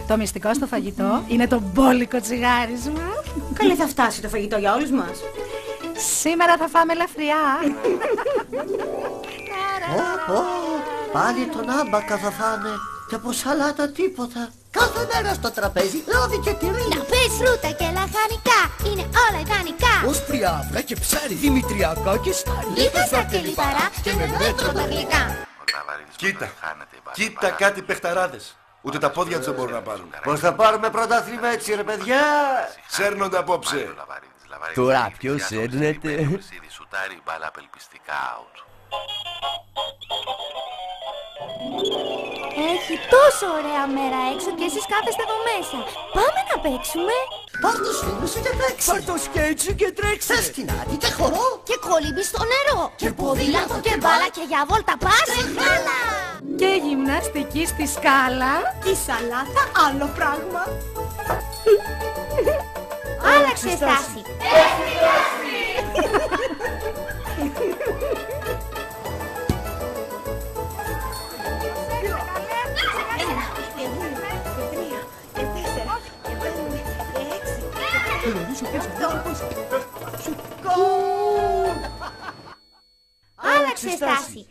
Το μυστικό στο φαγητό είναι το μπόλικο τσιγάρισμα. Καλή θα φτάσει το φαγητό για όλους μας. Σήμερα θα φάμε ελαφριά. Πάλι τον άμπακα θα φάνε και από σαλάτα τίποτα. Κάθε μέρα στο τραπέζι λάδι και τυρί. Να πεις φρούτα και λαχανικά, είναι όλα ιδανικά. Όσπρια αυγά και ψάρι, δημητριακά και στάρι. Λίχαστα και λιπαρά και με μέτρο τα γλυκά. Κοίτα κάτι παιχταράδες. Ούτε τα πόδια τους δεν μπορούν να πάρουν. Πώς θα πάρουμε πρωτάθλημα έτσι ρε παιδιά? Σέρνονται απόψε. Τώρα ποιος σέρνεται? Έχει τόσο ωραία μέρα έξω και εσείς κάθεστε εδώ μέσα. Πάμε να παίξουμε. Πάρ' τους φίλους σου και παίξε. Πάρ' το σκέτσι και τρέξε. Θα σκηνάτι και χορό. Και κολύμπι στο νερό. Και ποδήλατο και μπάλα και για βόλτα πας. Τρεχάλα. Και γυμναστική στη σκάλα. Η σαλάτα άλλο πράγμα. Άλλαξε στάση. Άλλαξε στάση.